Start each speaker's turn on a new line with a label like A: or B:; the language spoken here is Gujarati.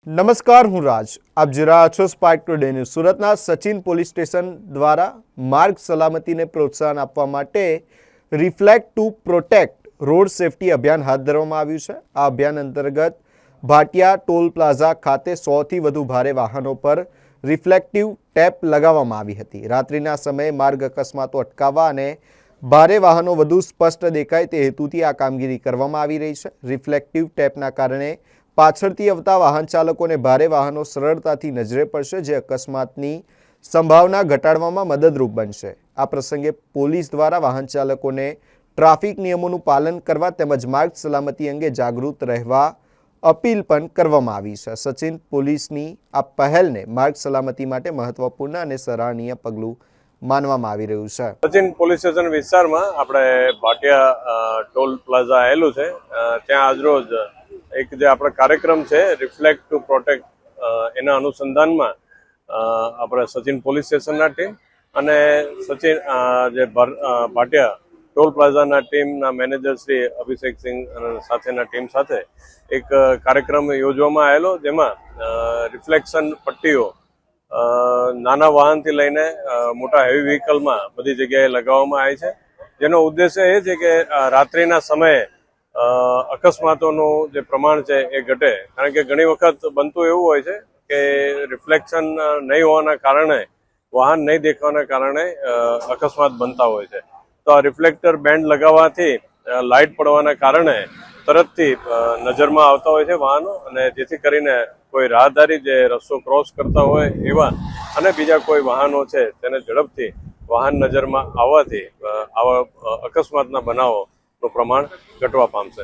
A: નમસ્કાર, હું રાજ. આપ જોઈ રહ્યા છો સ્પાર્ક ટુડે ન્યૂઝ. સુરતના સચિન પોલીસ સ્ટેશન દ્વારા માર્ગ સલામતીને પ્રોત્સાહન આપવા માટે reflect to protect road safety અભિયાન હાથ ધરવામાં આવ્યું છે. આ અભિયાન અંતર્ગત ભાટિયા ટોલ પ્લાઝા ખાતે 100થી વધુ ભારે વાહનો પર રિફ્લેક્ટિવ ટેપ લગાવવામાં આવી હતી. રાત્રિના સમયે માર્ગ અકસ્માતો અટકાવવા અને ભારે વાહનો વધુ સ્પષ્ટ દેખાય તે હેતુથી આ કામગીરી કરવામાં આવી રહી છે. રિફ્લેક્ટિવ ટેપના કારણે પાછળથી આવતા વાહન ચાલકોને ભારે વાહનો સરળતાથી નજરે પડશે, જે અકસ્માતની સંભાવના ઘટાડવામાં મદદરૂપ બનશે. આ પ્રસંગે પોલીસ દ્વારા વાહન ચાલકોને ટ્રાફિક નિયમોનું પાલન કરવા તેમજ માર્ગ સલામતી અંગે જાગૃત રહેવા અપીલ પણ કરવામાં આવી છે. સચિન પોલીસની આ પહેલને માર્ગ સલામતી માટે મહત્વપૂર્ણ અને સરાહનીય પગલું માનવામાં આવી રહ્યું છે.
B: સચિન પોલીસ સ્ટેશન વિસ્તારમાં આપણે ભાટિયા ટોલ પ્લાઝા આવેલું છે. ત્યાં આજરોજ એક જે આપણો કાર્યક્રમ છે રિફ્લેક્ટ ટુ પ્રોટેક્ટ, એના અનુસંધાનમાં આપણે સચિન પોલીસ સ્ટેશનના ટીમ અને સચિન જે ભાટિયા ટોલ પ્લાઝાના ટીમના મેનેજર શ્રી અભિષેક સિંહ સાથેના ટીમ સાથે એક કાર્યક્રમ યોજવામાં આવેલો, જેમાં રિફ્લેક્શન પટ્ટીઓ નાના વાહનથી લઈને મોટા હેવી વ્હીકલમાં બધી જગ્યાએ લગાવવામાં આવી છે. જેનો ઉદ્દેશ્ય એ છે કે રાત્રિના સમયે અકસ્માતોનું જે પ્રમાણ છે એ ઘટે. કારણ કે ઘણી વખત બનતું એવું હોય છે કે રિફ્લેક્શન નહીં હોવાના કારણે, વાહન નહીં દેખવાના કારણે અકસ્માત બનતા હોય છે. તો આ રિફ્લેક્ટર બેન્ડ લગાવવાથી લાઇટ પડવાના કારણે તરતથી નજરમાં આવતા હોય છે વાહનો, અને જેથી કરીને કોઈ રાહદારી જે રસ્તો ક્રોસ કરતા હોય એવા અને બીજા કોઈ વાહનો છે તેને ઝડપથી વાહન નજરમાં આવવાથી આવા અકસ્માતના બનાવોનું પ્રમાણ ઘટવા પામશે.